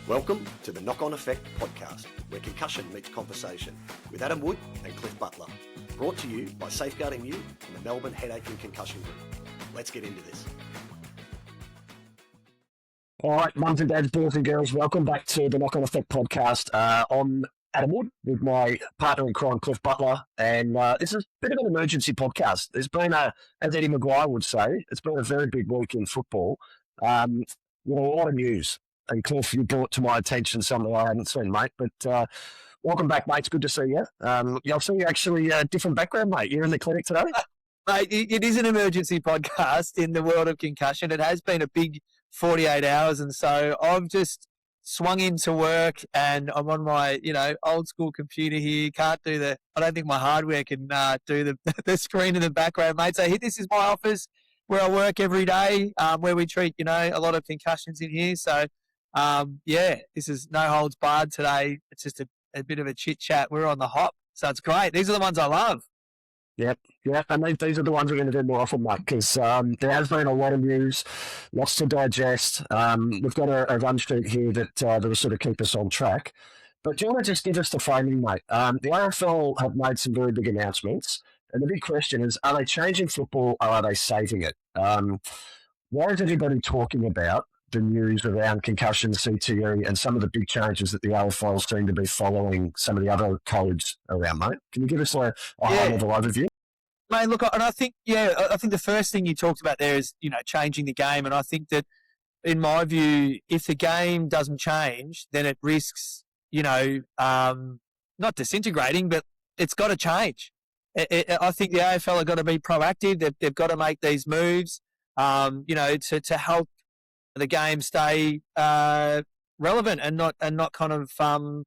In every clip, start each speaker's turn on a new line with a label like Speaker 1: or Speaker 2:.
Speaker 1: Welcome to the Knock On Effect podcast, where concussion meets conversation, with Adam Wood and Cliff Butler. Brought to you by Safeguarding You and the Melbourne Headache and Concussion Group. Let's get into this.
Speaker 2: All right, mums and dads, boys and girls, welcome back to the Knock On Effect podcast. I'm Adam Wood with my partner in crime, Cliff Butler, and this is a bit of an emergency podcast. There's been as Eddie Maguire would say, it's been a very big week in football. A lot of news. And Cliff, you brought to my attention something I hadn't seen, mate. But welcome back, mate. It's good to see you. I've seen you actually a different background, mate. You're in the clinic today?
Speaker 3: Mate, it is an emergency podcast in the world of concussion. It has been a big 48 hours, and so I've just swung into work and I'm on my, old school computer here. I don't think my hardware can do the screen in the background, mate. So this is my office where I work every day, where we treat, a lot of concussions in here. So, this is no holds barred today. It's just a bit of a chit chat. We're on the hop, so it's great. These are the ones I love.
Speaker 2: Yep, and these are the ones we're going to do more often, mate, because there has been a lot of news, lots to digest. We've got a run sheet here that will sort of keep us on track. But do you want to just give us the framing, mate? The AFL have made some very big announcements, and the big question is, are they changing football or are they saving it? Why is everybody talking about the news around concussion, CTE, and some of the big changes that the AFL seem to be following some of the other codes around, mate? Can you give us a high-level overview?
Speaker 3: Mate, look, and I think the first thing you talked about there is, changing the game. And I think that, in my view, if the game doesn't change, then it risks, not disintegrating, but it's got to change. I think the AFL have got to be proactive. They've got to make these moves, to help the game stay relevant and not kind of come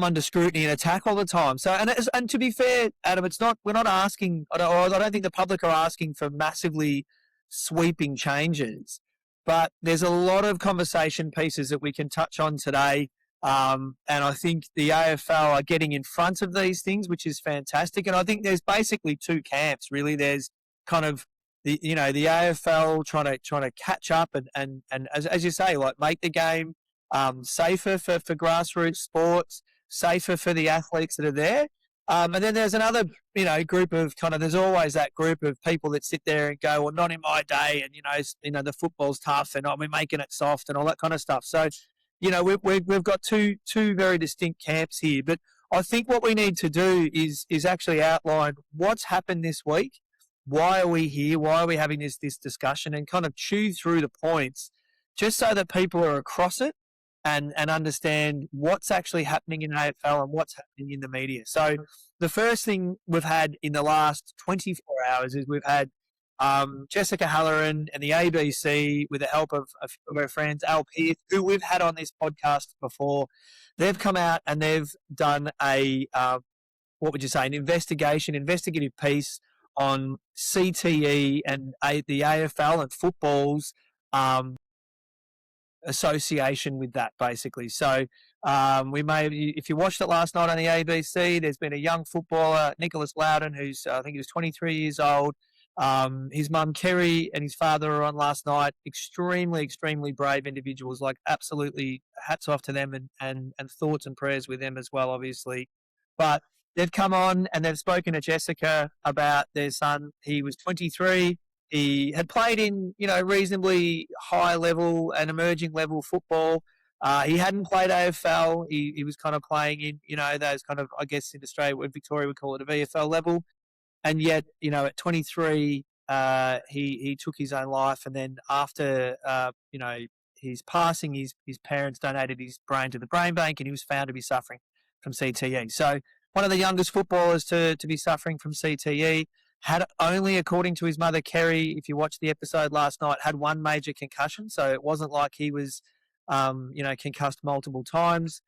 Speaker 3: under scrutiny and attack all the time. So, and to be fair, Adam, we're not asking. I don't think the public are asking for massively sweeping changes, but there's a lot of conversation pieces that we can touch on today. And I think the AFL are getting in front of these things, which is fantastic. And I think there's basically two camps, really. There's kind of the AFL trying to catch up and as you say, like make the game safer for grassroots sports, safer for the athletes that are there. And then there's another, group of there's always that group of people that sit there and go, well, not in my day. And, the football's tough and we're making it soft and all that kind of stuff. So, we've got two very distinct camps here. But I think what we need to do is actually outline what's happened this week. Why are we here? Why are we having this discussion, and kind of chew through the points just so that people are across it and understand what's actually happening in AFL and what's happening in the media. So the first thing we've had in the last 24 hours is we've had Jessica Halloran and the ABC, with the help of our friends, Al Pearce, who we've had on this podcast before. They've come out and they've done an investigative piece on CTE and the AFL and football's association with that, basically. So if you watched it last night on the ABC, there's been a young footballer, Nick Lowden, who's I think he was 23 years old. His mum Kerry and his father were on last night. Extremely, extremely brave individuals. Like, absolutely, hats off to them, and thoughts and prayers with them as well, obviously. But they've come on and they've spoken to Jessica about their son. He was 23. He had played in, reasonably high level and emerging level football. He hadn't played AFL. He was kind of playing in, those kind of, I guess in Australia, Victoria would call it a VFL level. And yet, at 23, he took his own life. And then after, his passing, his parents donated his brain to the brain bank, and he was found to be suffering from CTE. So one of the youngest footballers to be suffering from CTE, had only, according to his mother, Kerry, if you watched the episode last night, had one major concussion. So it wasn't like he was, concussed multiple times,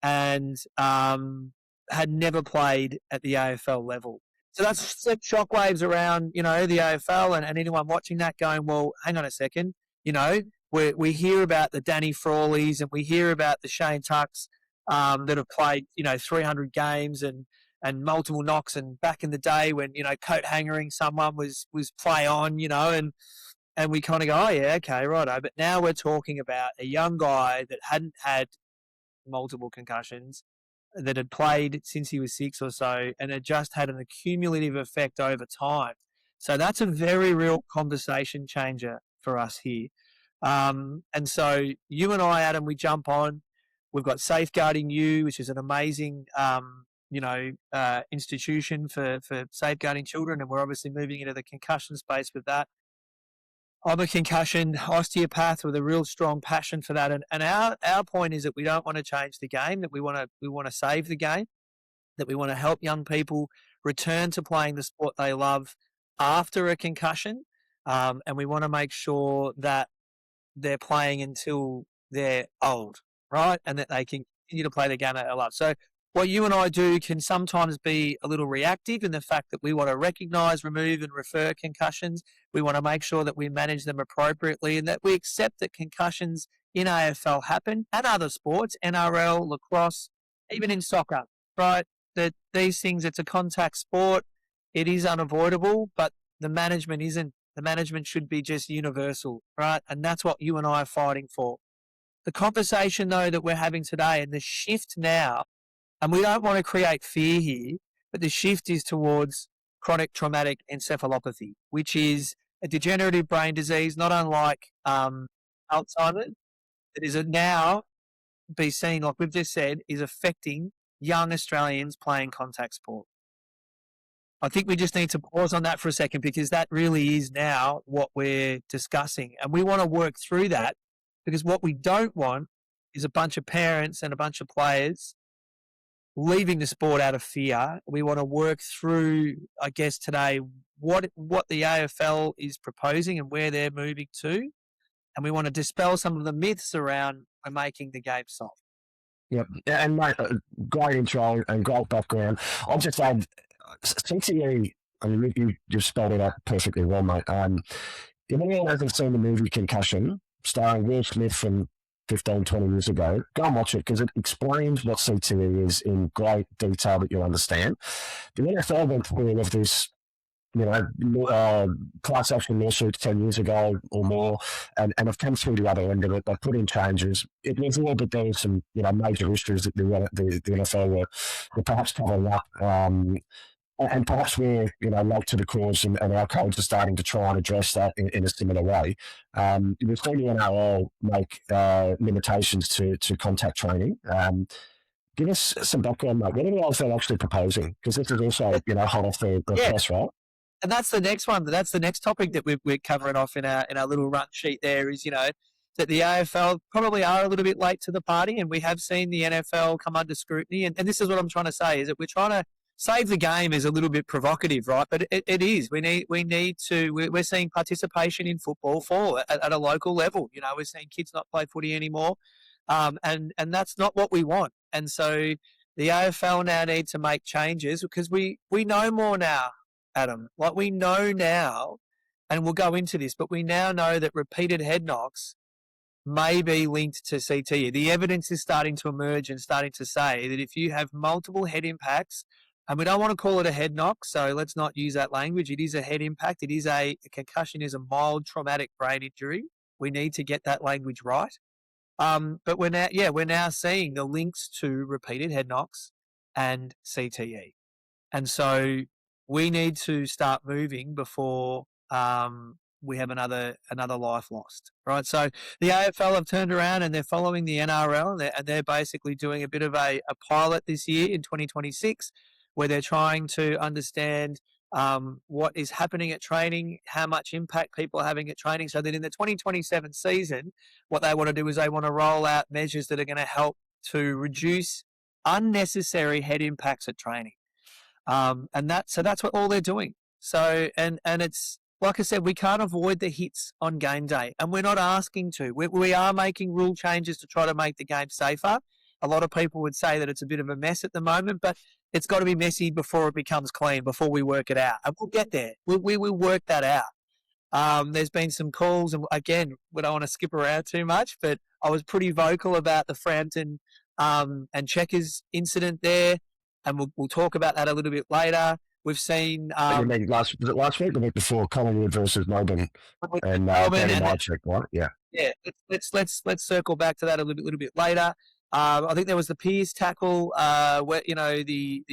Speaker 3: and had never played at the AFL level. So that's sent shockwaves around, the AFL and anyone watching that going, well, hang on a second. We hear about the Danny Frawleys and we hear about the Shane Tucks that have played, 300 games and multiple knocks. And back in the day when, coat hangering someone was play on, and And we kind of go, oh, yeah, okay, righto. But now we're talking about a young guy that hadn't had multiple concussions, that had played since he was 6 or so, and had just had an accumulative effect over time. So that's a very real conversation changer for us here. And so you and I, Adam, we jump on. We've got Safeguarding You, which is an amazing, institution for safeguarding children, and we're obviously moving into the concussion space with that. I'm a concussion osteopath with a real strong passion for that, and our point is that we don't want to change the game, that we want to save the game, that we want to help young people return to playing the sport they love after a concussion, and we want to make sure that they're playing until they're old, right? And that they can continue to play the game that they love. So what you and I do can sometimes be a little reactive in the fact that we want to recognise, remove and refer concussions. We want to make sure that we manage them appropriately and that we accept that concussions in AFL happen and other sports, NRL, lacrosse, even in soccer, right? That these things, it's a contact sport. It is unavoidable, but the management isn't. The management should be just universal, right? And that's what you and I are fighting for. The conversation, though, that we're having today and the shift now, and we don't want to create fear here, but the shift is towards chronic traumatic encephalopathy, which is a degenerative brain disease, not unlike Alzheimer's, that is now be seen, like we've just said, is affecting young Australians playing contact sport. I think we just need to pause on that for a second because that really is now what we're discussing. And we want to work through that because what we don't want is a bunch of parents and a bunch of players leaving the sport out of fear. We want to work through, I guess, today what the AFL is proposing and where they're moving to. And we want to dispel some of the myths around making the game soft.
Speaker 2: Yep. And mate, great intro and great background. I'll just add, CTE, I mean, you've spelled it out perfectly well, mate. If anyone hasn't seen the movie Concussion, starring Will Smith from 15, 20 years ago, go and watch it because it explains what CTE is in great detail that you'll understand. The NFL went through all of this, class action lawsuits 10 years ago or more, and have come through the other end of it. They put in changes. It was all that there was some, major issues that the NFL were perhaps covering up. And perhaps we're, late to the cause and our codes are starting to try and address that in a similar way. We've seen the NRL make limitations to contact training. Give us some background, mate. What are the AFL actually proposing? Because this is also, hot off the press, right?
Speaker 3: And that's the next one. That's the next topic that we're covering off in our little run sheet there is, that the AFL probably are a little bit late to the party, and we have seen the NFL come under scrutiny. And this is what I'm trying to say, is that we're trying to save the game is a little bit provocative, right? But it is. We need to. We're seeing participation in football fall at a local level. We're seeing kids not play footy anymore, and that's not what we want. And so the AFL now need to make changes because we know more now, Adam. Like we know now, and we'll go into this, but we now know that repeated head knocks may be linked to CTE. The evidence is starting to emerge and starting to say that if you have multiple head impacts, and we don't want to call it a head knock, so let's not use that language. It is a head impact. It is a concussion is a mild traumatic brain injury. We need to get that language right. But we're now seeing the links to repeated head knocks and CTE. And so we need to start moving before we have another life lost, right? So the AFL have turned around and they're following the NRL and they're basically doing a bit of a pilot this year in 2026 where they're trying to understand what is happening at training, how much impact people are having at training, so that in the 2027 season, what they want to do is they want to roll out measures that are going to help to reduce unnecessary head impacts at training. And that's what all they're doing. So, and it's, like I said, we can't avoid the hits on game day, and we're not asking to. We are making rule changes to try to make the game safer. A lot of people would say that it's a bit of a mess at the moment, but it's got to be messy before it becomes clean, before we work it out. And we'll get there. We will work that out. There's been some calls, and again, we don't want to skip around too much, but I was pretty vocal about the Frampton and Checkers incident there, and we'll talk about that a little bit later. We've seen
Speaker 2: You mean was it last week, the week before, Collingwood versus Melbourne and
Speaker 3: Melbourne,
Speaker 2: Danny
Speaker 3: and
Speaker 2: Mychek, right? Yeah.
Speaker 3: yeah, let's circle back to that a little bit later. I think there was the Pearce tackle, where the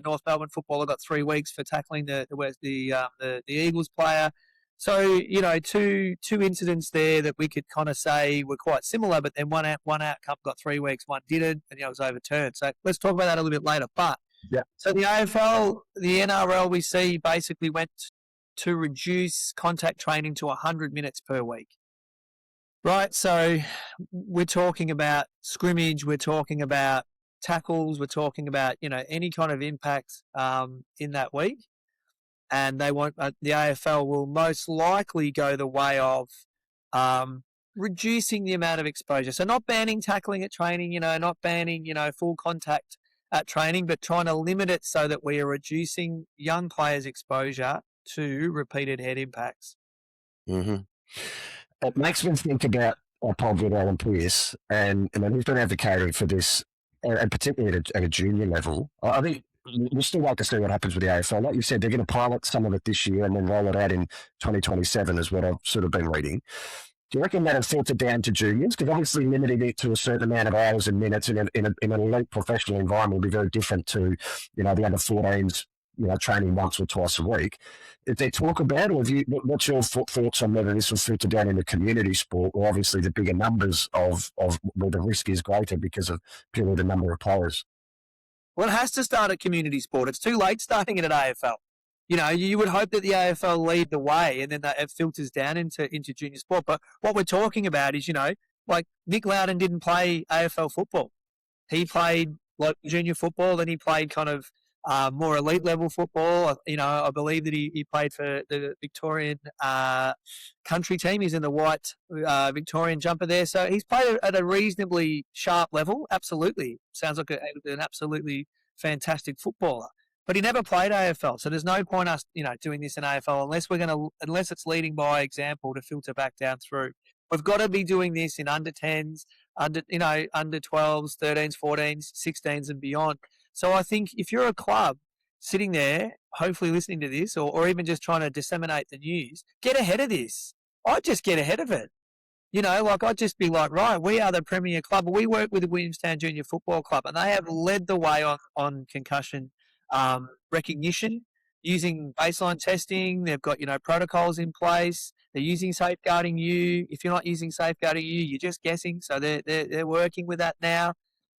Speaker 3: North Melbourne footballer got 3 weeks for tackling the Eagles player. So two incidents there that we could kind of say were quite similar, but then one outcome got 3 weeks, one didn't, and it was overturned. So let's talk about that a little bit later. But
Speaker 2: Yeah.
Speaker 3: so the AFL, the NRL, we see basically went to reduce contact training to 100 minutes per week. Right, so we're talking about scrimmage, we're talking about tackles, we're talking about any kind of impact in that week, and they want the AFL will most likely go the way of reducing the amount of exposure. So not banning tackling at training, not banning full contact at training, but trying to limit it so that we are reducing young players' exposure to repeated head impacts.
Speaker 2: Mm-hmm. It makes me think about Paul Alan Pearce, and he's been advocating for this, and particularly at a junior level. I think we'll still like to see what happens with the AFL. Like you said, they're going to pilot some of it this year and then roll it out in 2027 is what I've sort of been reading. Do you reckon that'll filter down to juniors? Because obviously limiting it to a certain amount of hours and minutes in an elite professional environment will be very different to, the under 14s, training once or twice a week. If they talk about, or what's your thoughts on whether this will filter down into community sport, or obviously the bigger numbers of where the risk is greater because of purely the number of players?
Speaker 3: Well, it has to start at community sport. It's too late starting it at AFL. You would hope that the AFL lead the way and then that it filters down into junior sport. But what we're talking about is, like Nick Lowden didn't play AFL football. He played like junior football, then he played kind of more elite level football. I believe that he played for the Victorian country team. He's in the white Victorian jumper there. So he's played at a reasonably sharp level. Absolutely. Sounds like an absolutely fantastic footballer. But he never played AFL. So there's no point us, doing this in AFL unless it's leading by example to filter back down through. We've got to be doing this in under 10s, under 12s, 13s, 14s, 16s and beyond. So I think if you're a club sitting there, hopefully listening to this or even just trying to disseminate the news, get ahead of this. I'd just get ahead of it. I'd just be like, right, we are the premier club. We work with the Williamstown Junior Football Club and they have led the way on concussion recognition using baseline testing. They've got, protocols in place. They're using Safeguarding You. If you're not using Safeguarding You, you're just guessing. So they're working with that now.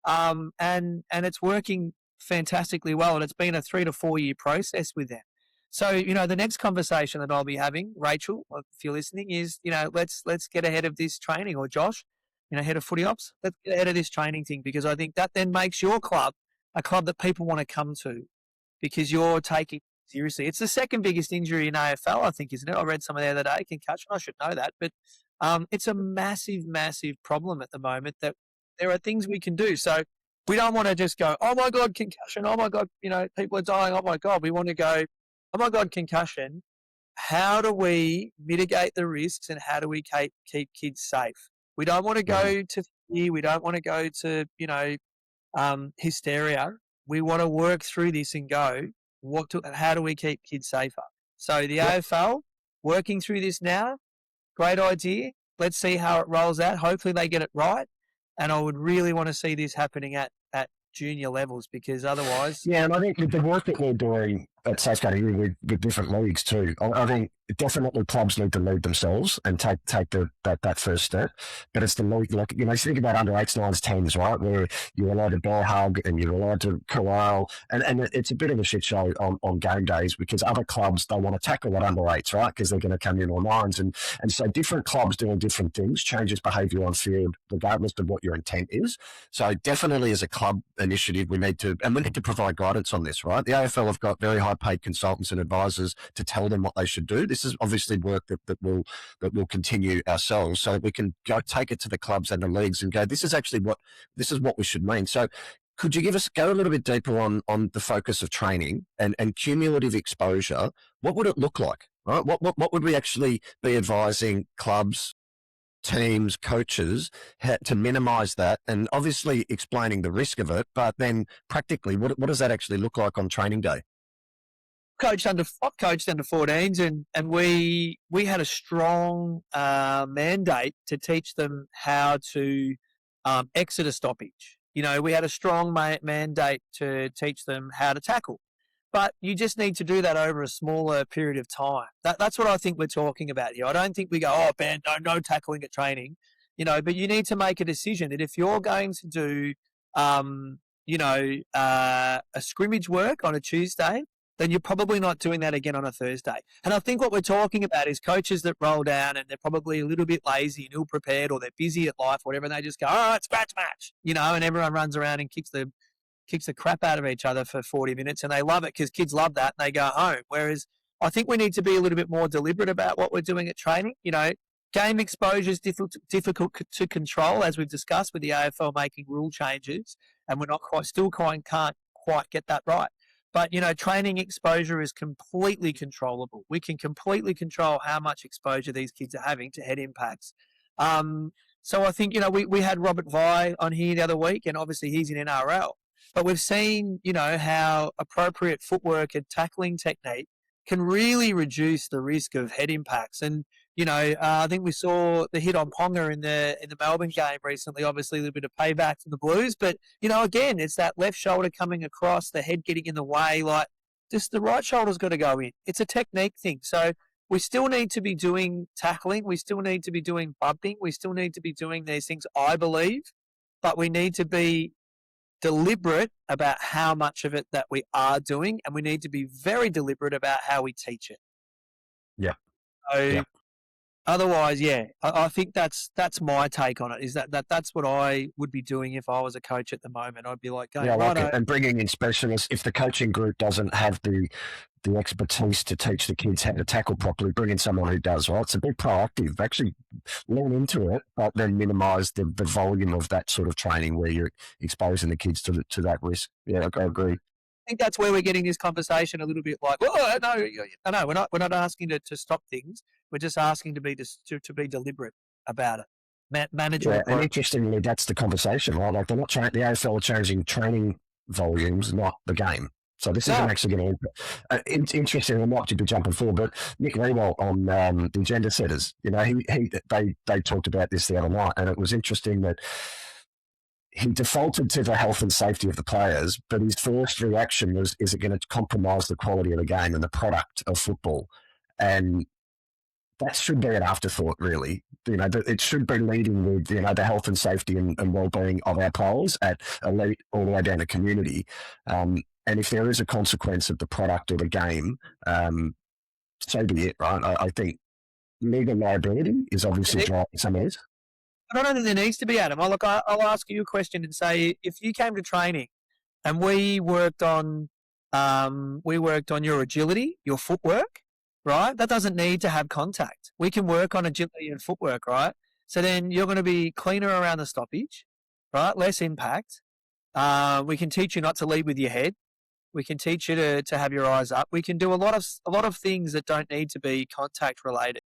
Speaker 3: And it's working fantastically well. And it's been a 3 to 4 year process with them. So, the next conversation that I'll be having, Rachel, if you're listening, is, let's get ahead of this training, or Josh, head of footy ops, let's get ahead of this training thing, because I think that then makes your club a club that people want to come to because you're taking it seriously. It's the second biggest injury in AFL, I think, isn't it? I read some of the other day, concussion. I should know that. But it's a massive, massive problem at the moment that there are things we can do. So we don't want to just go, oh, my God, concussion. Oh, my God, people are dying. Oh, my God. We want to go, oh, my God, concussion. How do we mitigate the risks and how do we keep kids safe? We don't want to go to fear. We don't want to go to, hysteria. We want to work through this and go, how do we keep kids safer? So the AFL, working through this now, great idea. Let's see how it rolls out. Hopefully they get it right. And I would really want to see this happening at junior levels, because otherwise...
Speaker 2: Yeah, and I think with the work that we're doing at Safeguarding You with different leagues too, I think definitely clubs need to lead themselves and take that first step. But it's the league, like, you think about under 8s, 9s, 10s, right, where you're allowed to bear hug and you're allowed to corral, and it's a bit of a shit show on game days because other clubs, they want to tackle at under 8s, right, because they're going to come in on 9s. And so different clubs doing different things changes behaviour on field regardless of what your intent is. So definitely as a club initiative, we need to provide guidance on this, right? The AFL have got very high paid consultants and advisors to tell them what they should do. This is obviously work that will continue ourselves, so that we can go take it to the clubs and the leagues and go, this is what we should mean. So could you go a little bit deeper on the focus of training and cumulative exposure? What would it look like, right? What would we actually be advising clubs, teams, coaches to minimise that, and obviously explaining the risk of it, but then practically what does that actually look like on training day?
Speaker 3: I've coached under 14s, and we had a strong mandate to teach them how to exit a stoppage. We had a strong mandate to teach them how to tackle. But you just need to do that over a smaller period of time. That's what I think we're talking about here. I don't think we go, oh, man, no tackling at training, but you need to make a decision that if you're going to do, a scrimmage work on a Tuesday, then you're probably not doing that again on a Thursday. And I think what we're talking about is coaches that roll down and they're probably a little bit lazy and ill-prepared, or they're busy at life, or whatever, and they just go, all right, scratch match, and everyone runs around and kicks the crap out of each other for 40 minutes, and they love it because kids love that, and they go home. Whereas I think we need to be a little bit more deliberate about what we're doing at training. Game exposure is difficult to control, as we've discussed with the AFL making rule changes, and we're not can't quite get that right. But, training exposure is completely controllable. We can completely control how much exposure these kids are having to head impacts. So I think, we had Robert Vi on here the other week, and obviously he's in NRL. But we've seen, how appropriate footwork and tackling technique can really reduce the risk of head impacts. And, I think we saw the hit on Ponga in the Melbourne game recently, obviously a little bit of payback for the Blues. But, again, it's that left shoulder coming across, the head getting in the way, like just the right shoulder's got to go in. It's a technique thing. So we still need to be doing tackling. We still need to be doing bumping. We still need to be doing these things, I believe. But we need to be deliberate about how much of it that we are doing, and we need to be very deliberate about how we teach it.
Speaker 2: Yeah.
Speaker 3: So
Speaker 2: yeah.
Speaker 3: Otherwise, I think that's my take on it. Is that's what I would be doing if I was a coach at the moment. I'd be like,
Speaker 2: and bringing in specialists. If the coaching group doesn't have the expertise to teach the kids how to tackle properly, bring in someone who does. Right, it's a bit proactive. Actually, lean into it, but then minimise the volume of that sort of training where you're exposing the kids to that risk. Yeah, I agree.
Speaker 3: I think that's where we're getting this conversation a little bit like, well, no, we're not asking to stop things. We're just asking to be deliberate about it. Management.
Speaker 2: Yeah, and interestingly, that's the conversation, right? Like the AFL are changing training volumes, not the game. So this isn't actually going to. It's interesting. I might be jumping forward, but Nick Lowden on the agenda setters, they talked about this the other night, and it was interesting that he defaulted to the health and safety of the players, but his first reaction was, is it going to compromise the quality of the game and the product of football? And that should be an afterthought, really. It should be leading with, the health and safety and well-being of our players at elite all the way down to community. And if there is a consequence of the product or the game, so be it, right? I think legal liability is obviously driving some of this.
Speaker 3: I don't think there needs to be, Adam. I'll ask you a question and say, if you came to training and we worked on your agility, your footwork, right? That doesn't need to have contact. We can work on agility and footwork, right? So then you're going to be cleaner around the stoppage, right? Less impact. We can teach you not to lead with your head. We can teach you to have your eyes up. We can do a lot of things that don't need to be contact related.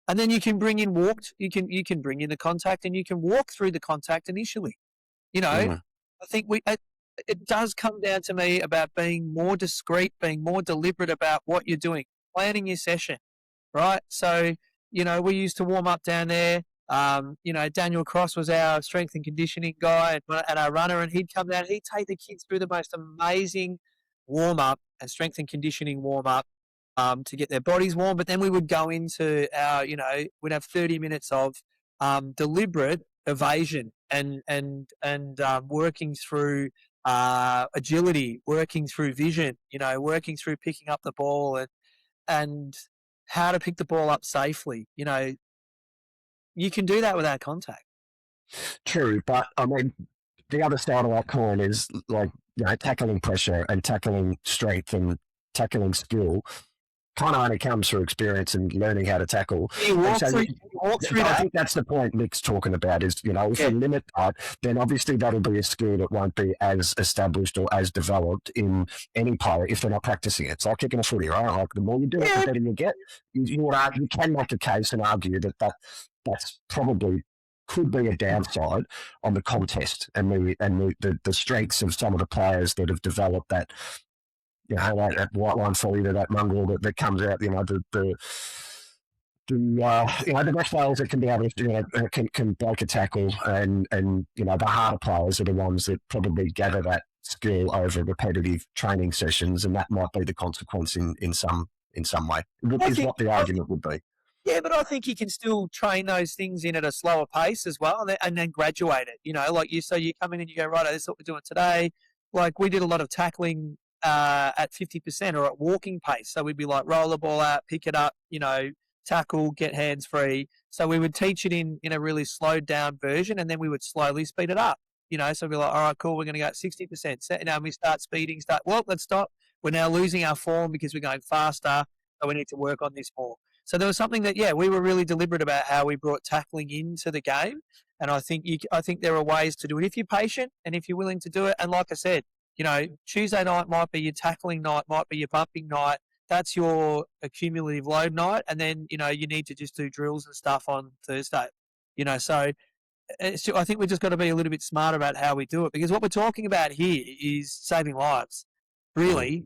Speaker 3: And then you can bring in you can bring in the contact, and you can walk through the contact initially. I think it does come down to me about being more discreet, being more deliberate about what you're doing, planning your session, right? So, we used to warm up down there. Daniel Cross was our strength and conditioning guy and our runner, and he'd come down, he'd take the kids through the most amazing warm up and strength and conditioning warm up. To get their bodies warm, but then we would go into our, we'd have 30 minutes of deliberate evasion and working through agility, working through vision, working through picking up the ball and how to pick the ball up safely. You can do that without contact.
Speaker 2: True, but I mean, the other side of that coin is like, tackling pressure and tackling strength and tackling skill kind of only comes through experience and learning how to tackle.
Speaker 3: You walk through that.
Speaker 2: I think that's the point Nick's talking about is, if you limit that, then obviously that'll be a skill that won't be as established or as developed in any player if they're not practicing it. It's like kicking a footy, right? Like the more you do it, the better you get. You can make a case and argue that's probably could be a downside on the contest and the strengths of some of the players that have developed that that white line folly to that mongrel that comes out, the best players that can be able to, can break a tackle, and the harder players are the ones that probably gather that skill over repetitive training sessions, and that might be the consequence in some way. Is what the argument would be.
Speaker 3: Yeah, but I think you can still train those things in at a slower pace as well, and then graduate it. Like you come in and you go, right, this is what we're doing today. Like we did a lot of tackling at 50% or at walking pace. So we'd be like, roll the ball out, pick it up, tackle, get hands free. So we would teach it in a really slowed down version, and then we would slowly speed it up. So we'd be like, all right, cool, we're going to go at 60%. We start speeding, let's stop. We're now losing our form because we're going faster, so we need to work on this more. So there was something that, we were really deliberate about how we brought tackling into the game. And I think there are ways to do it if you're patient and if you're willing to do it. And like I said, Tuesday night might be your tackling night, might be your bumping night. That's your accumulative load night. And then, you need to just do drills and stuff on Thursday. So I think we've just got to be a little bit smarter about how we do it, because what we're talking about here is saving lives, really,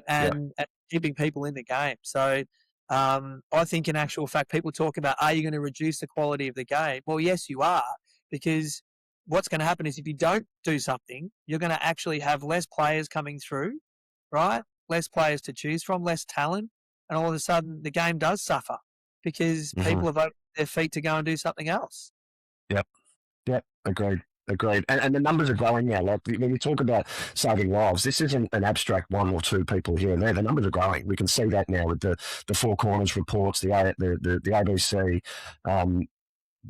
Speaker 3: and keeping people in the game. So I think in actual fact, people talk about, are you going to reduce the quality of the game? Well, yes, you are, because what's going to happen is if you don't do something, you're going to actually have less players coming through, right? Less players to choose from, less talent, and all of a sudden the game does suffer because people have opened their feet to go and do something else.
Speaker 2: Yep, agreed. And the numbers are growing now. Like when you talk about saving lives, this isn't an abstract one or two people here and there. The numbers are growing. We can see that now with the Four Corners reports, the ABC.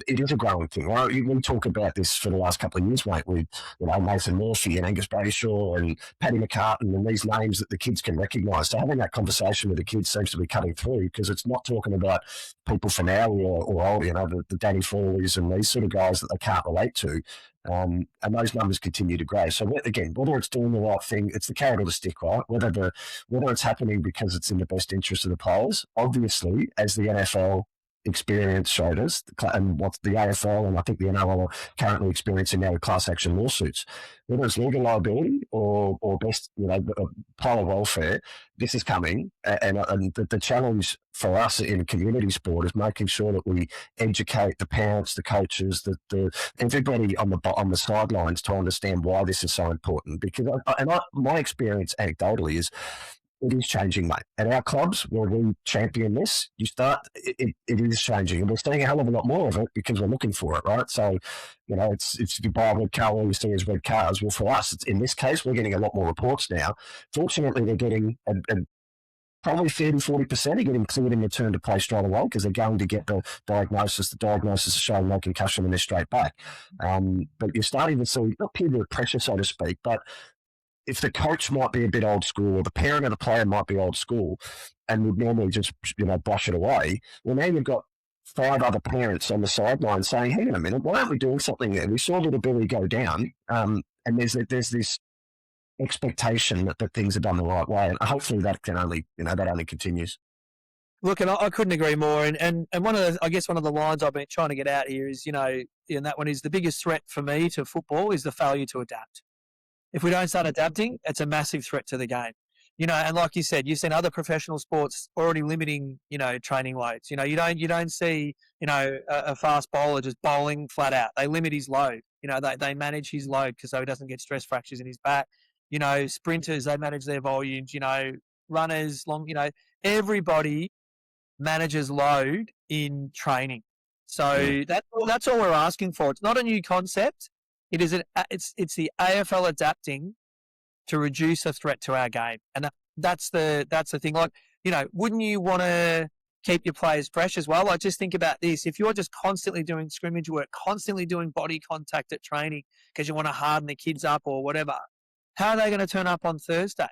Speaker 2: It is a growing thing, right? We talk about this for the last couple of years, mate, with Nathan Murphy and Angus Brayshaw and Paddy McCartan and these names that the kids can recognise. So having that conversation with the kids seems to be cutting through, because it's not talking about people for now or old, the Danny Frawleys and these sort of guys that they can't relate to. And those numbers continue to grow. So again, whether it's doing the right thing, it's the carrot or the stick, right? Whether it's happening because it's in the best interest of the players, obviously, as the NFL experience showed us, and what the AFL and I think the NRL are currently experiencing now with class action lawsuits, whether it's legal liability or best, player welfare, this is coming. And the challenge for us in community sport is making sure that we educate the parents, the coaches, the everybody on the sidelines to understand why this is so important. Because my experience anecdotally is, it is changing, mate. At our clubs where we champion this, it is changing. And we're seeing a hell of a lot more of it because we're looking for it, right? So, it's if you buy a red car, all you see is red cars. Well, for us, in this case, we're getting a lot more reports now. Fortunately, they're getting probably 30-40% are getting cleared and returned to play straight away because they're going to get the diagnosis. The diagnosis is showing no concussion and they're straight back. But you're starting to see, not period of pressure, so to speak, but if the coach might be a bit old school or the parent of the player might be old school and would normally just, brush it away, well, now you've got 5 other parents on the sideline saying, hang on a minute, why aren't we doing something there? We saw little Billy go down, and there's this expectation that things are done the right way. And hopefully that only continues.
Speaker 3: Look, and I couldn't agree more. And one of the lines I've been trying to get out here is, and that one is the biggest threat for me to football is the failure to adapt. If we don't start adapting, it's a massive threat to the game. And like you said, you've seen other professional sports already limiting, training loads. You don't see, a fast bowler just bowling flat out. They limit his load. They manage his load so he doesn't get stress fractures in his back. Sprinters, they manage their volumes. Runners, everybody manages load in training. So that's all we're asking for. It's not a new concept. It's the AFL adapting to reduce a threat to our game, and that's the thing. Like, wouldn't you want to keep your players fresh as well? Like, just think about this: if you're just constantly doing scrimmage work, constantly doing body contact at training because you want to harden the kids up or whatever, how are they going to turn up on Thursday?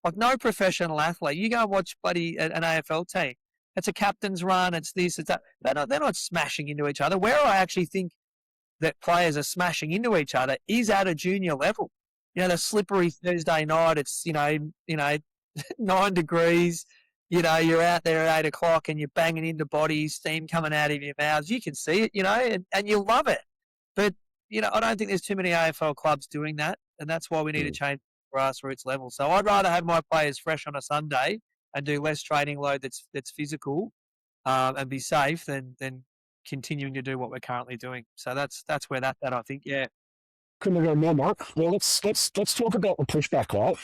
Speaker 3: Like, no professional athlete. You go and watch an AFL team. It's a captain's run. It's this. It's that. They're not smashing into each other. Where I actually think that players are smashing into each other is at a junior level. The slippery Thursday night, it's, 9 degrees, you're out there at 8 o'clock and you're banging into bodies, steam coming out of your mouths. You can see it, and you love it. But, I don't think there's too many AFL clubs doing that. And that's why we need to change grassroots level. So I'd rather have my players fresh on a Sunday and do less training load that's physical and be safe than continuing to do what we're currently doing. So that's where that's at, I think. Yeah.
Speaker 2: Couldn't agree more, Mark. Well, let's talk about the pushback, right?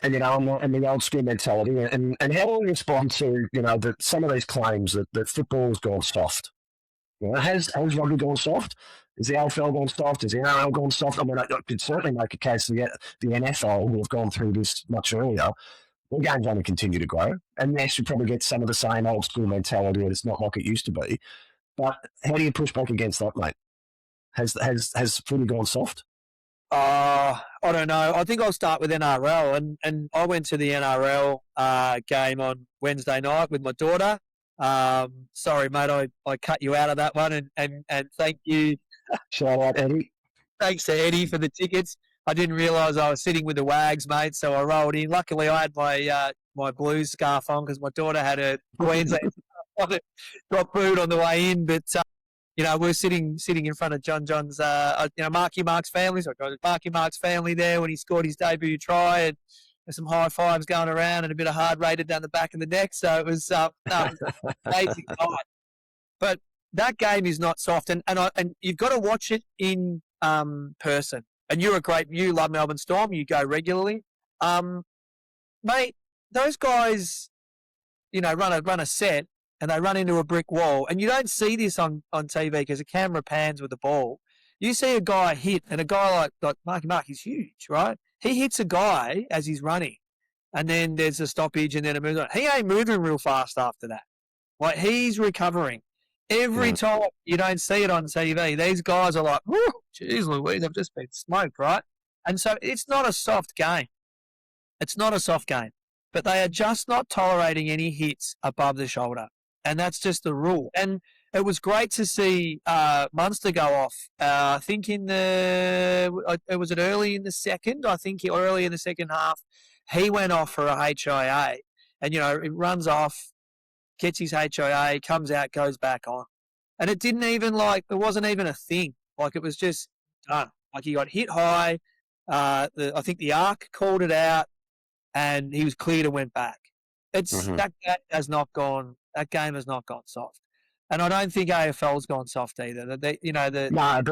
Speaker 2: And and the old school mentality, and how do we respond to that some of these claims that football's gone soft? Has rugby gone soft? Is the AFL gone soft? Is the NRL gone soft? I mean, I could certainly make a case that the NFL will have gone through this much earlier. The game's only continue to grow, and yes, you probably get some of the same old school mentality that it's not like it used to be. But how do you push back against that, mate? Has footy gone soft?
Speaker 3: I don't know. I think I'll start with NRL, and I went to the NRL game on Wednesday night with my daughter. Sorry, mate, I cut you out of that one, and thank you.
Speaker 2: Shout out, Eddie.
Speaker 3: Thanks to Eddie for the tickets. I didn't realise I was sitting with the Wags, mate, so I rolled in. Luckily, I had my Blues scarf on because my daughter had her Queensland got booed on the way in, but. We're sitting in front of John's, Marky Mark's family. So I got Marky Mark's family there when he scored his debut try, and there's some high fives going around and a bit of hard rated down the back of the neck. So it was, it was an amazing night. But that game is not soft, and you've got to watch it in person. And you love Melbourne Storm. You go regularly, mate. Those guys, run a set. And they run into a brick wall. And you don't see this on TV because the camera pans with the ball. You see a guy hit, and a guy like Marky Mark, he's huge, right? He hits a guy as he's running. And then there's a stoppage and then a move on. He ain't moving real fast after that. Like, he's recovering. Every time you don't see it on TV, these guys are like, whoo, geez Louise, I've just been smoked, right? And so it's not a soft game. It's not a soft game. But they are just not tolerating any hits above the shoulder. And that's just the rule. And it was great to see Munster go off. I think was it early in the second? I think early in the second half, he went off for a HIA. And, it runs off, gets his HIA, comes out, goes back on. And it didn't even it wasn't even a thing. Like, it was just done. Like, he got hit high. I think the ARC called it out, and he was cleared and went back. That game has not gone soft, and I don't think AFL's gone soft either. No,
Speaker 2: but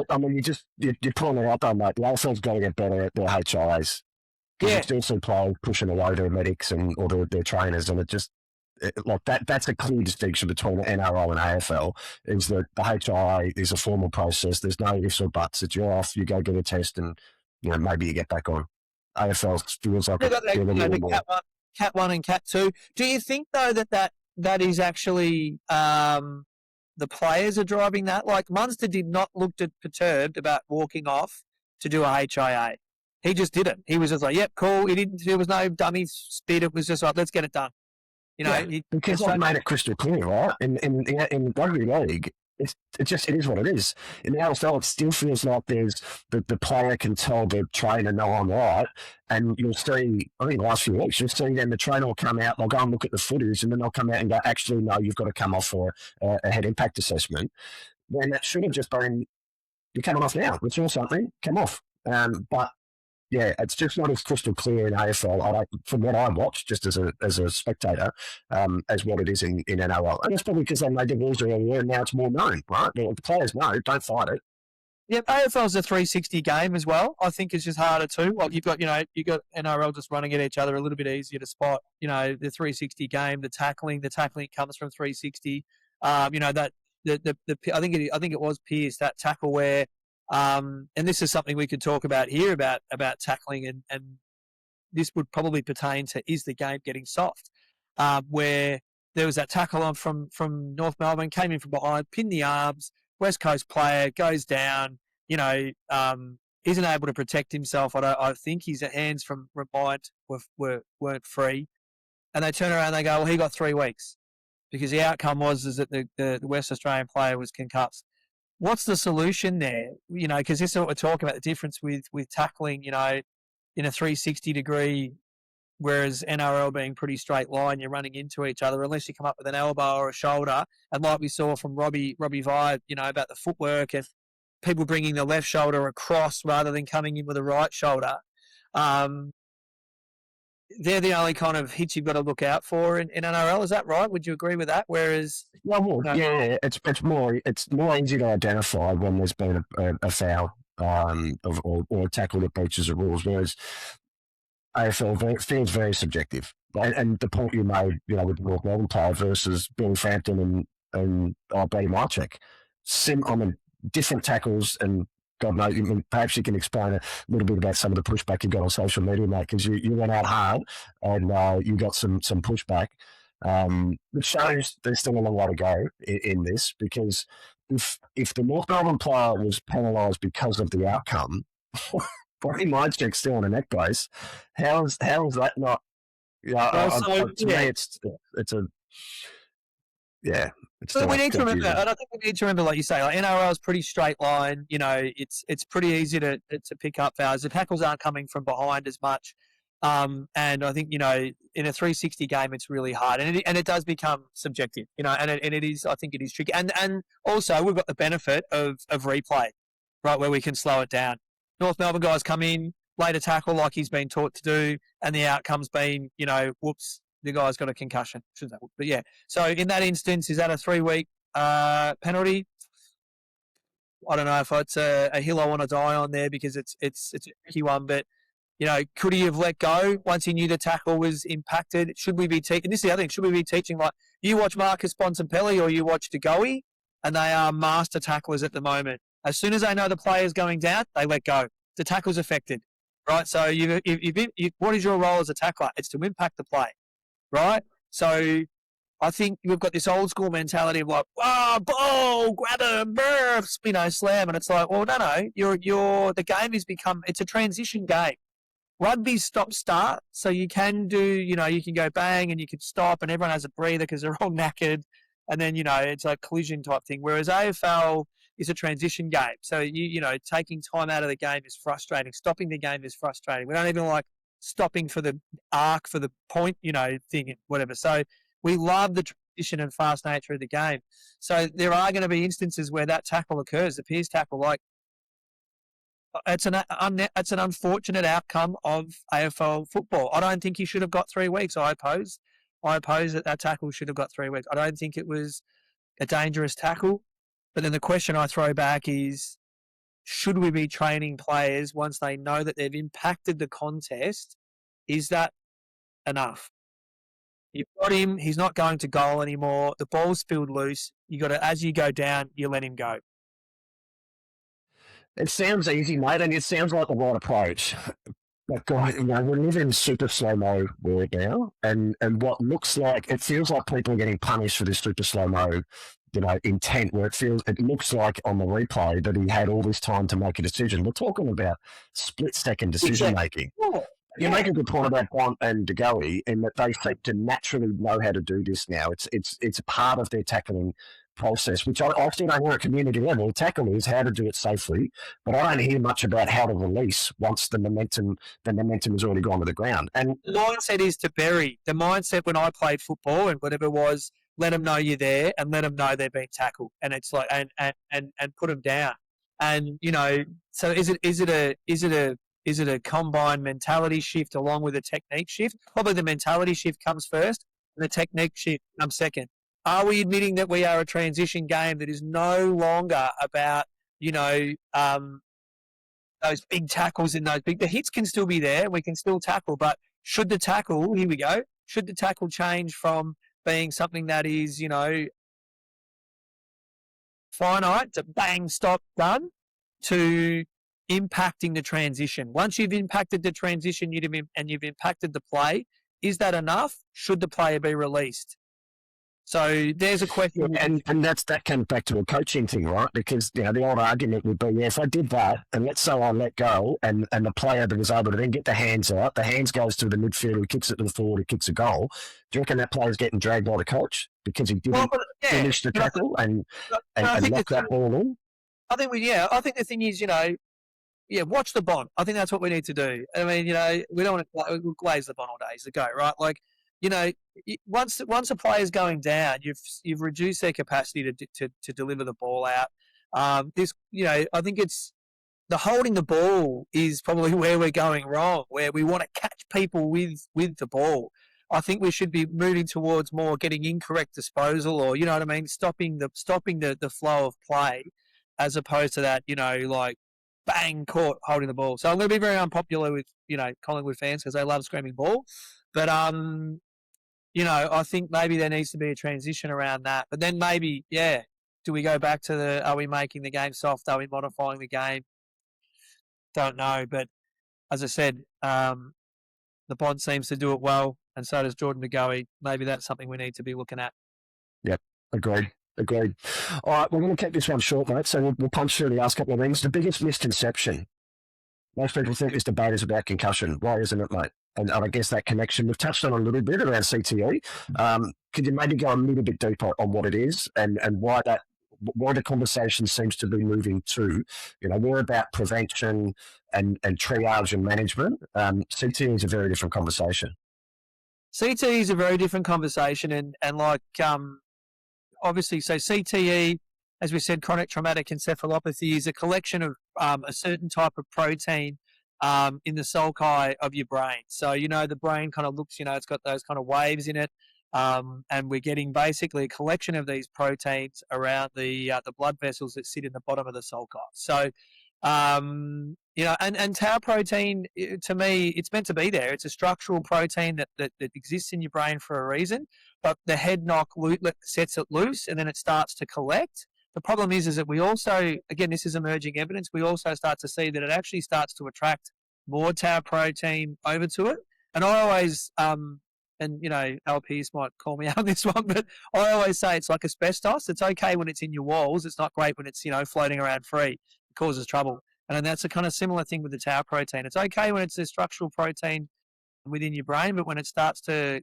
Speaker 2: I mean, you're pulling it out though, mate. The AFL's got to get better at their HIAs. Yeah, you still see players pushing away their medics or their trainers, and that's a clear distinction between the NRL and AFL. Is that the HIA is a formal process. There's no ifs or buts. It's you're off. You go get a test, and maybe you get back on. AFL feels like
Speaker 3: Cat 1 and Cat 2. Do you think, though, that is actually the players are driving that? Like, Munster did not look perturbed about walking off to do a HIA. He just did it. He was just like, yep, cool. There was no dummy spit. It was just like, let's get it done.
Speaker 2: Because I've made it crystal clear, right? In rugby league, it is what it is. In the AFL, it still feels like there's the player can tell the trainer, no, I'm right. And you'll see, I think the last few weeks, you'll see then the trainer will come out, they'll go and look at the footage, and then they'll come out and go, actually, no, you've got to come off for a head impact assessment. Then that should have just been, you're coming off now. It's all something, come off. But yeah, it's just not as crystal clear in AFL, from what I watched, just as a spectator, as what it is in NRL. And it's probably because they made the rules earlier and now it's more known, right? Well, the players know, don't fight it.
Speaker 3: Yeah, AFL's a 360 game as well. I think it's just harder too. Well, you've got NRL just running at each other a little bit easier to spot. The 360 game, the tackling comes from 360. I think it was Pierce, that tackle where. And this is something we could talk about here about tackling, and this would probably pertain to, is the game getting soft? Where there was that tackle on from North Melbourne, came in from behind, pinned the arms, West Coast player goes down, isn't able to protect himself. I think his hands from behind weren't free, and they turn around and they go, well, he got 3 weeks because the outcome was that the West Australian player was concussed. What's the solution there? Because this is what we're talking about, the difference with tackling, in a 360 degree, whereas NRL being pretty straight line, you're running into each other unless you come up with an elbow or a shoulder. And like we saw from Robbie Vide, about the footwork and people bringing the left shoulder across rather than coming in with the right shoulder. They're the only kind of hits you've got to look out for in NRL. Is that right? Would you agree with that? Whereas,
Speaker 2: yeah, it's more easy to identify when there's been a foul or a tackle that breaches the rules. Whereas AFL feels very subjective. And the point you made, with the North Melbourne player versus Bill Frampton and Brady Marchek, different tackles, and God knows, perhaps you can explain a little bit about some of the pushback you got on social media, mate, because you went out hard and you got some pushback, which shows there's still a long way to go in this, because if the North Melbourne player was penalised because of the outcome, Brady Marchek's still on a neck brace. How is that not? To me, it's a. Yeah,
Speaker 3: but we need to remember, and I think we need to remember, like you say, like NRL is pretty straight line. It's pretty easy to pick up fouls. The tackles aren't coming from behind as much, and I think in a 360 game, it's really hard, and it does become subjective. And it is. I think it is tricky, and also we've got the benefit of replay, right, where we can slow it down. North Melbourne guys come in, late a tackle like he's been taught to do, and the outcome's been, whoops, the guy's got a concussion. But yeah, so in that instance, is that a 3-week penalty? I don't know if it's a hill I want to die on there, because it's a tricky one. But could he have let go once he knew the tackle was impacted? Should we be teaching? And this is the other thing. Should we be teaching, like, you watch Marcus Bontempelli or you watch TKOE, and they are master tacklers at the moment. As soon as they know the player's going down, they let go. The tackle's affected, right? So what is your role as a tackler? It's to impact the play, right? So I think we've got this old school mentality of like, ball, grab him, slam, and it's like, well, no, the game has become, it's a transition game. Rugby's stop-start, so you can do, you can go bang and you can stop, and everyone has a breather because they're all knackered, and then it's a collision type thing. Whereas AFL is a transition game, so taking time out of the game is frustrating. Stopping the game is frustrating. We don't even like stopping for the arc, for the point, thing, whatever. So we love the transition and fast nature of the game. So there are going to be instances where that tackle occurs, the Pearce tackle. Like, it's an unfortunate outcome of AFL football. I don't think he should have got 3 weeks. I oppose that tackle should have got 3 weeks. I don't think it was a dangerous tackle. But then the question I throw back is, should we be training players once they know that they've impacted the contest? Is that enough? You've got him. He's not going to goal anymore. The ball's spilled loose. You got to, as you go down, you let him go.
Speaker 2: It sounds easy, mate, and it sounds like the right approach. But God, we live in super slow-mo world now, and what looks like, it feels like people are getting punished for this super slow-mo, intent, where it looks like on the replay that he had all this time to make a decision. We're talking about split-second decision-making. You make a good point about Bont and TKOE, in that they seem to naturally know how to do this now. It's part of their tackling process, which I still don't hear at community level. Tackle is how to do it safely, but I don't hear much about how to release once the momentum has already gone to the ground. And
Speaker 3: the mindset is to bury. The mindset when I played football and whatever it was, let them know you're there and let them know they're being tackled, and it's like and put them down. And so is it a combined mentality shift along with a technique shift? Probably the mentality shift comes first and the technique shift comes second. Are we admitting that we are a transition game that is no longer about, those big tackles and the hits can still be there, we can still tackle, but should the tackle change from being something that is, finite to bang, stop, done, to impacting the transition? Once you've impacted the transition and you've impacted the play, is that enough? Should the player be released? So there's a question.
Speaker 2: And that comes back to a coaching thing, right? Because, the old argument would be, if I did that, and let's say I let go, and the player that was able to then get the hands out, the hands goes to the midfielder who kicks it to the forward who kicks a goal. Do you reckon that player's getting dragged by the coach because he didn't finish the tackle and lock that ball in?
Speaker 3: I think the thing is, watch the Bont. I think that's what we need to do. I mean, we don't want to glaze the Bont all days ago, right? Like, once a player's going down, you've reduced their capacity to deliver the ball out. I think it's the holding the ball is probably where we're going wrong, where we want to catch people with the ball. I think we should be moving towards more getting incorrect disposal, or you know what I mean, stopping the flow of play, as opposed to that, like bang, caught holding the ball. So I'm going to be very unpopular with Collingwood fans because they love screaming ball, but I think maybe there needs to be a transition around that. But then maybe, do we go back to are we making the game soft? Are we modifying the game? Don't know. But as I said, the Bond seems to do it well, and so does Jordan McGoey. Maybe that's something we need to be looking at.
Speaker 2: Yep, agreed. All right, we're going to keep this one short, mate, so we'll punch through the last couple of things. The biggest misconception. Most people think this debate is about concussion. Why isn't it, mate? And I guess that connection, we've touched on a little bit around CTE. Could you maybe go a little bit deeper on what it is and why the conversation seems to be moving to, we're about prevention and triage and management. CTE is a very different conversation.
Speaker 3: CTE is a very different conversation, and like, obviously, so CTE, as we said, chronic traumatic encephalopathy, is a collection of a certain type of protein in the sulci of your brain. So, the brain kind of looks, it's got those kind of waves in it. And we're getting basically a collection of these proteins around the blood vessels that sit in the bottom of the sulci. So, and tau protein, to me, it's meant to be there. It's a structural protein that exists in your brain for a reason, but the head knock sets it loose and then it starts to collect. The problem is that we also, again, this is emerging evidence, we also start to see that it actually starts to attract more tau protein over to it. And I always, and LPs might call me out on this one, but I always say it's like asbestos. It's okay when it's in your walls. It's not great when it's, floating around free. It causes trouble. And that's a kind of similar thing with the tau protein. It's okay when it's a structural protein within your brain, but when it starts to,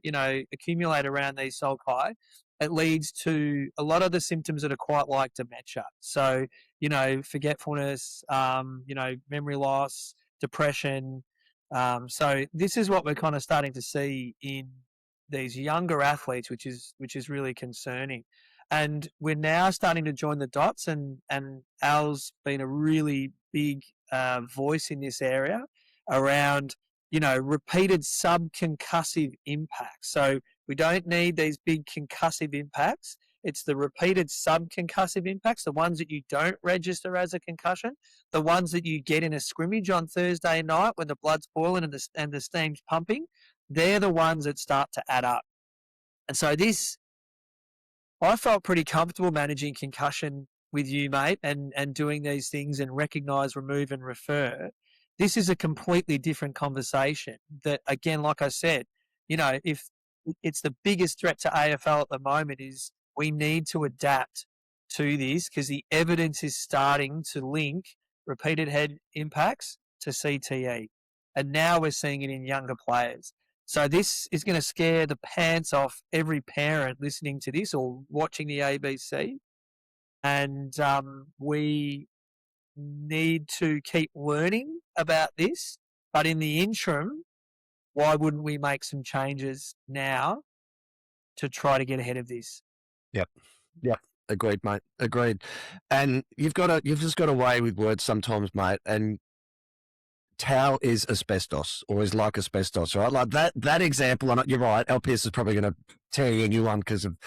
Speaker 3: accumulate around these sulci, it leads to a lot of the symptoms that are quite like dementia. So, forgetfulness, memory loss, depression. So this is what we're kind of starting to see in these younger athletes, which is really concerning. And we're now starting to join the dots, and Al's been a really big voice in this area around, repeated subconcussive impacts. So we don't need these big concussive impacts. It's the repeated subconcussive impacts, the ones that you don't register as a concussion, the ones that you get in a scrimmage on Thursday night when the blood's boiling and the steam's pumping. They're the ones that start to add up. And so I felt pretty comfortable managing concussion with you, mate, and doing these things and recognise, remove and refer. This is a completely different conversation that, again, like I said, if it's the biggest threat to AFL at the moment is we need to adapt to this because the evidence is starting to link repeated head impacts to CTE. And now we're seeing it in younger players. So this is going to scare the pants off every parent listening to this or watching the ABC. And we need to keep learning about this. But in the interim, why wouldn't we make some changes now to try to get ahead of this?
Speaker 2: Yep. Agreed, mate. Agreed. And you've just got a way with words sometimes, mate. And tau is asbestos or is like asbestos, right? Like that example, and you're right, LPS is probably going to tear you a new one because of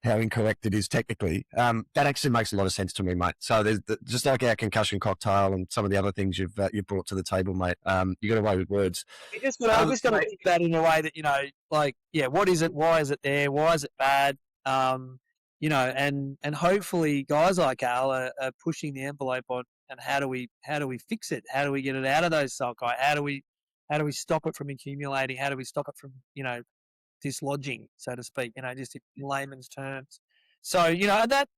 Speaker 2: how incorrect it is technically. That actually makes a lot of sense to me, mate. So there's just like our concussion cocktail and some of the other things you've brought to the table, mate. You got away with words.
Speaker 3: I just got to think about it in a way that, what is it? Why is it there? Why is it bad? And hopefully guys like Al are pushing the envelope on, and how do we fix it? How do we get it out of those sulci? How do we stop it from accumulating? How do we stop it from, dislodging, so to speak, just in layman's terms. So, that,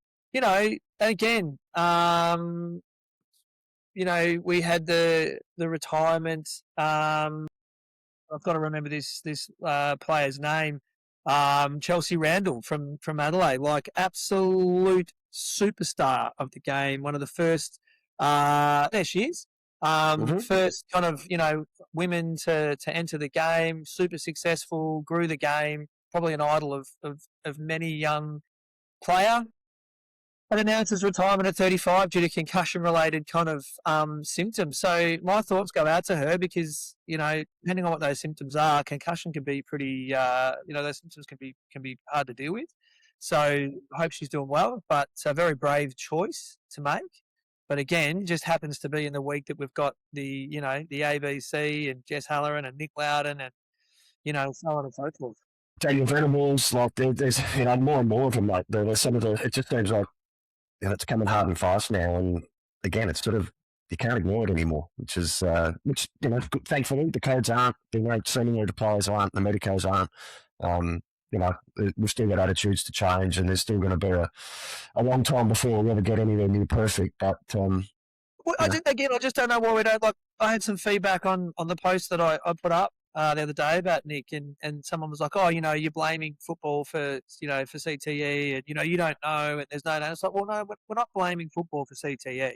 Speaker 3: again, we had the retirement, I've got to remember this player's name, Chelsea Randall from Adelaide, like absolute superstar of the game. One of the first, there she is. First kind of, women to enter the game, super successful, grew the game, probably an idol of many young player. and announced his retirement at 35 due to concussion-related kind of symptoms. So my thoughts go out to her because, depending on what those symptoms are, concussion can be pretty, those symptoms can be hard to deal with. So I hope she's doing well, but it's a very brave choice to make. But again, just happens to be in the week that we've got the ABC and Jess Halloran and Nick Lowden and, so on and so forth.
Speaker 2: Daniel Venables, like there's more and more of them. Like there's some of the. It just seems like it's coming hard and fast now, and again, it's sort of you can't ignore it anymore. Which is thankfully the codes aren't. Seemingly the players aren't. The medicos aren't. We've still got attitudes to change, and there's still going to be a long time before we ever get anywhere near perfect. But
Speaker 3: I just don't know why we don't. Like, I had some feedback on the post that I put up the other day about Nick, and someone was like, "Oh, you're blaming football for for CTE, and you don't know, and there's no." And it's like, well, no, we're not blaming football for CTE,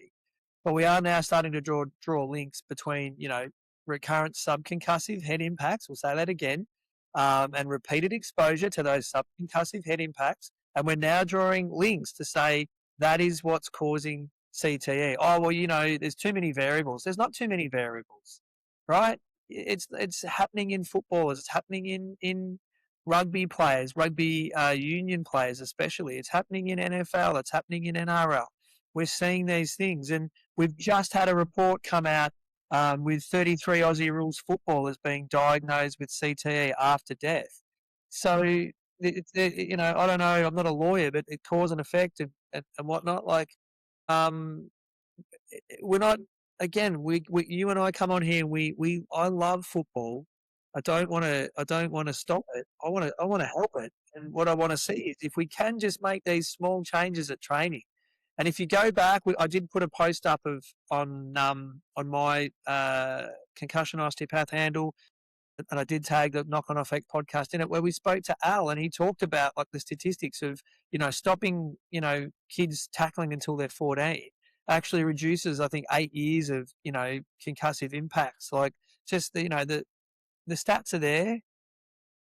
Speaker 3: but we are now starting to draw links between recurrent subconcussive head impacts. We'll say that again. And repeated exposure to those subconcussive head impacts. And we're now drawing links to say that is what's causing CTE. Oh, well, there's too many variables. There's not too many variables, right? It's happening in footballers. It's happening in rugby players, rugby union players especially. It's happening in NFL. It's happening in NRL. We're seeing these things. And we've just had a report come out with 33 Aussie rules footballers being diagnosed with CTE after death. So, I don't know, I'm not a lawyer, but it cause and effect and whatnot. Like, we're not, again, you and I come on here, I love football. I don't want to stop it. I want to help it. And what I want to see is if we can just make these small changes at training. And if you go back, I did put a post up on my concussion osteopath handle, and I did tag the Knock on Effect podcast in it, where we spoke to Al, and he talked about like the statistics of stopping kids tackling until they're 14 actually reduces, I think, 8 years of concussive impacts. Like, just the stats are there.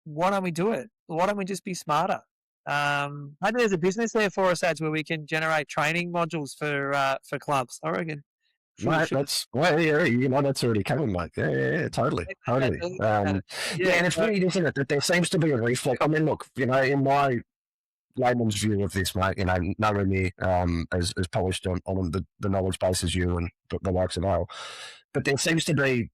Speaker 3: Why don't we do it? Why don't we just be smarter? Maybe there's a business there for us, ads, where we can generate training modules for clubs. I reckon.
Speaker 2: That's that's already coming, mate. Yeah, totally. And it's weird, isn't it, that there seems to be a reflex. I mean, look, in my layman's view of this, mate, nowhere near as polished on the knowledge base as you and the likes of Ale, but there seems to be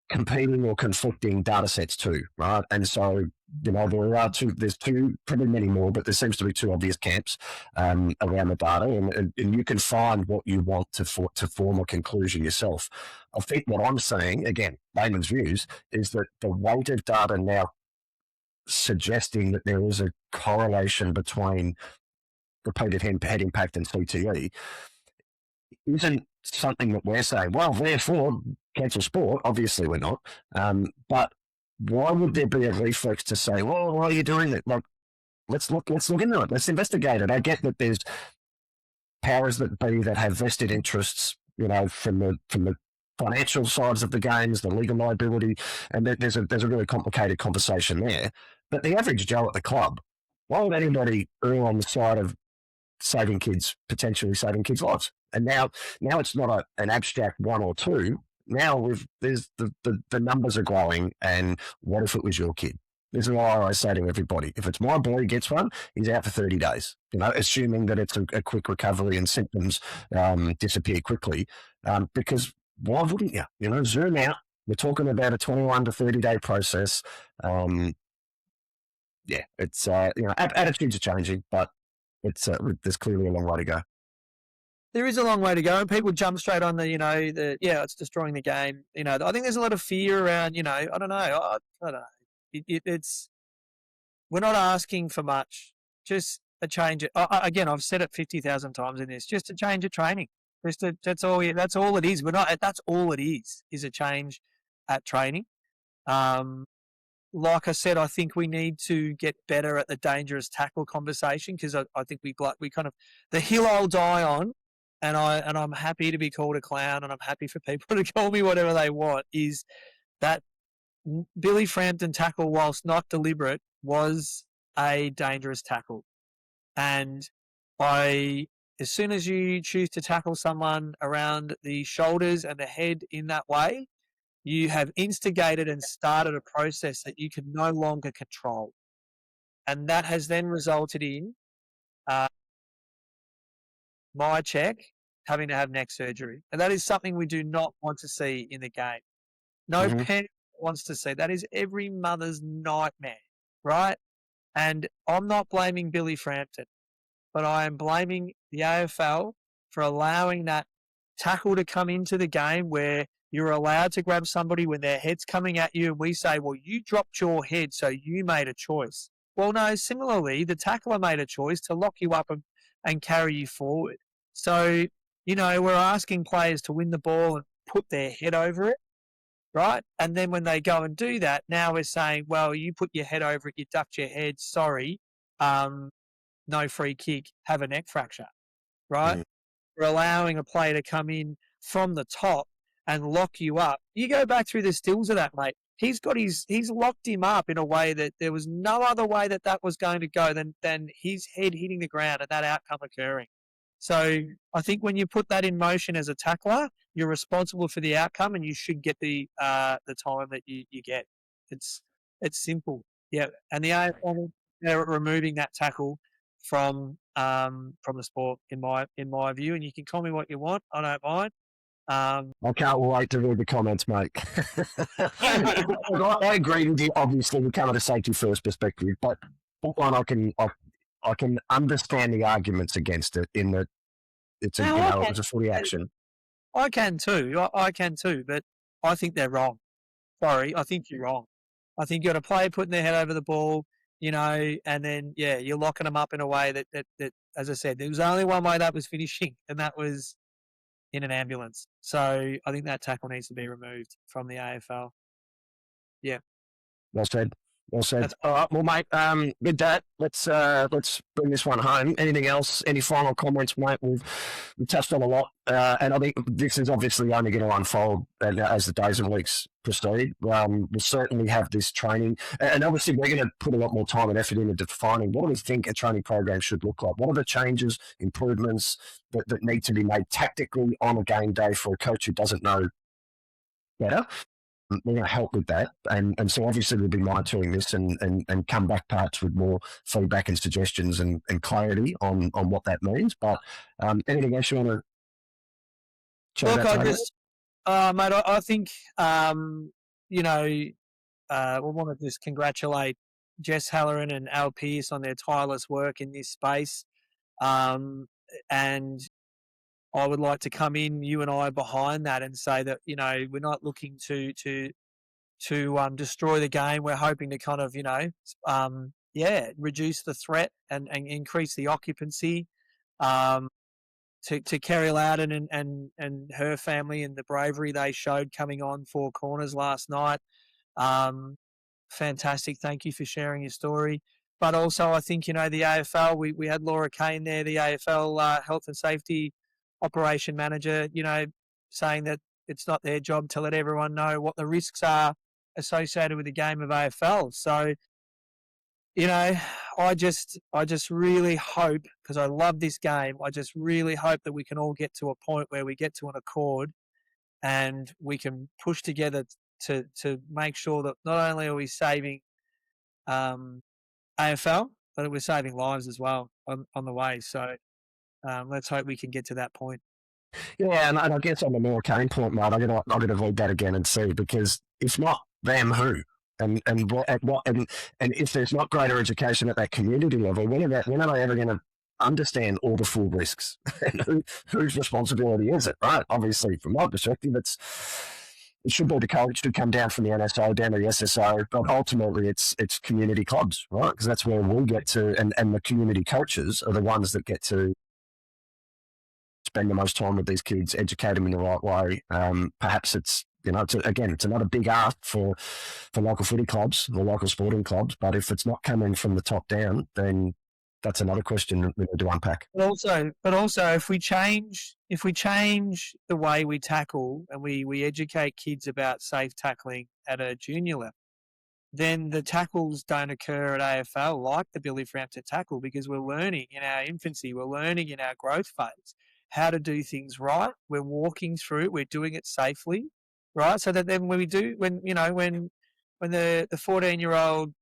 Speaker 2: competing or conflicting data sets too, right? And so, there's two, probably many more, but there seems to be two obvious camps around the data, and you can find what you want to form a conclusion yourself. I think what I'm saying, again, layman's views, is that the weight of data now suggesting that there is a correlation between repeated head impact and CTE isn't something that we're saying, well, therefore, cancel sport. Obviously, we're not. But why would there be a reflex to say, well, why are you doing that? Like, let's look into it. Let's investigate it. I get that there's powers that be that have vested interests, from the financial sides of the games, the legal liability, and there's a really complicated conversation there. But the average Joe at the club, why would anybody err on the side of potentially saving kids' lives? And now it's not an abstract one or two. Now there's the numbers are growing, and what if it was your kid? This is what I always say to everybody: if it's my boy gets one, he's out for 30 days. Assuming that it's a quick recovery and symptoms disappear quickly. Because why wouldn't you? Zoom out. We're talking about a 21 to 30-day process. It's attitudes are changing, but there's clearly a long way to go.
Speaker 3: There is a long way to go, and people jump straight on it's destroying the game. I think there's a lot of fear around. I don't know. I don't know. It's we're not asking for much. Just a change. Again, I've said it 50,000 times in this. Just a change of training. That's all it is. We're not. That's all it is a change at training. Like I said, I think we need to get better at the dangerous tackle conversation, because I think we kind of the hill I'll die on, and I'm happy to be called a clown, and I'm happy for people to call me whatever they want, is that Billy Frampton tackle, whilst not deliberate, was a dangerous tackle. And I as soon as you choose to tackle someone around the shoulders and the head in that way, you have instigated and started a process that you can no longer control. And that has then resulted in my check having to have neck surgery. And that is something we do not want to see in the game. No parent wants to see. That is every mother's nightmare, right? And I'm not blaming Billy Frampton, but I am blaming the AFL for allowing that tackle to come into the game where you're allowed to grab somebody when their head's coming at you and we say, well, you dropped your head, so you made a choice. Well, no, similarly, the tackler made a choice to lock you up and carry you forward. So, we're asking players to win the ball and put their head over it, right? And then when they go and do that, now we're saying, well, you put your head over it, you ducked your head, sorry, no free kick, have a neck fracture, right? We're allowing a player to come in from the top and lock you up. You go back through the stills of that, mate. He's locked him up in a way that there was no other way that was going to go than his head hitting the ground and that outcome occurring. So I think when you put that in motion as a tackler, you're responsible for the outcome and you should get the time that you get. It's simple. Yeah. And the AFL, they're removing that tackle from the sport in my view. And you can call me what you want. I don't mind.
Speaker 2: I can't wait to read the comments, mate. I agree with you. Obviously, we come at a safety first perspective, but one I can understand the arguments against it in that it's it was a footy action.
Speaker 3: I can too. I can too, but I think they're wrong. Sorry, I think you're wrong. I think you got a player putting their head over the ball, and then you're locking them up in a way that as I said, there was only one way that was finishing, and that was in an ambulance. So I think that tackle needs to be removed from the AFL. Yeah.
Speaker 2: Well said. All right, well, mate. With that, let's bring this one home. Anything else? Any final comments, mate? We've touched on a lot, and I think this is obviously only going to unfold as the days and weeks proceed. We'll certainly have this training, and obviously we're going to put a lot more time and effort into defining what do we think a training program should look like. What are the changes, improvements that need to be made tactically on a game day for a coach who doesn't know better? We're going to help with that. And so obviously we'll be monitoring this and come back perhaps with more feedback and suggestions and clarity on what that means. But anything else you want to chat about?
Speaker 3: Look, mate, I think, we want to just congratulate Jess Halloran and Al Pearce on their tireless work in this space. And I would like to come in, you and I, behind that and say that, we're not looking to destroy the game. We're hoping to kind of, reduce the threat and increase the occupancy. To Kerry Lowden and her family and the bravery they showed coming on 4 corners last night. Fantastic. Thank you for sharing your story. But also, I think, the AFL, we had Laura Kane there, the AFL health and safety operation manager, saying that it's not their job to let everyone know what the risks are associated with the game of AFL. So, I just really hope, because I love this game, I just really hope that we can all get to a point where we get to an accord and we can push together to make sure that not only are we saving AFL, but we're saving lives as well on the way. So let's hope we can get to that point.
Speaker 2: Yeah, and I guess on the Laura Kane point, mate, I'm gonna read that again and see, because if not them, who? And if there's not greater education at that community level, when are they ever going to understand all the full risks? And whose responsibility is it, right? Obviously, from my perspective, it should be the coach to come down from the NSO down to the SSO, but ultimately it's community clubs, right? Because that's where we get to, and the community coaches are the ones that get to spend the most time with these kids, educate them in the right way. Perhaps it's another big ask for local footy clubs or local sporting clubs. But if it's not coming from the top down, then that's another question that we need to unpack.
Speaker 3: But also, if we change the way we tackle and we educate kids about safe tackling at a junior level, then the tackles don't occur at AFL like the Billy Frampton tackle, because we're learning in our infancy, we're learning in our growth phase how to do things right. We're walking through, we're doing it safely, right? So that then when the 14-year-old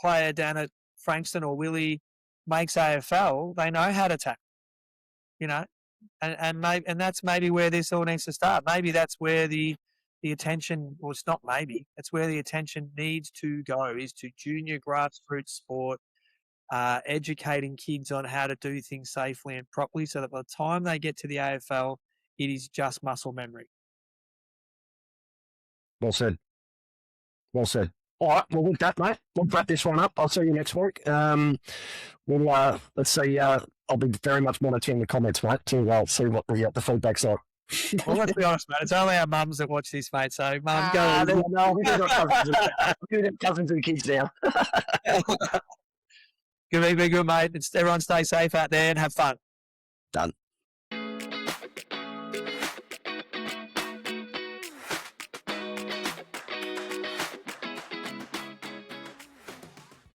Speaker 3: player down at Frankston or Willie makes AFL, they know how to tackle, and that's maybe where this all needs to start. Maybe that's where the attention, well, it's not maybe, it's where the attention needs to go, is to junior grassroots sport, educating kids on how to do things safely and properly, so that by the time they get to the AFL, it is just muscle memory.
Speaker 2: Well said. Well said. All right. Well, with that, mate, we'll wrap this one up. I'll see you next week. Let's see. I'll be very much monitoring the comments, mate, to see what the feedback's like.
Speaker 3: Well, let's be honest, mate. It's only our mums that watch this, mate. So, mum, go.
Speaker 2: No, we've got cousins and kids now.
Speaker 3: Good evening, good mate. Everyone stay safe out there and have fun.
Speaker 2: Done.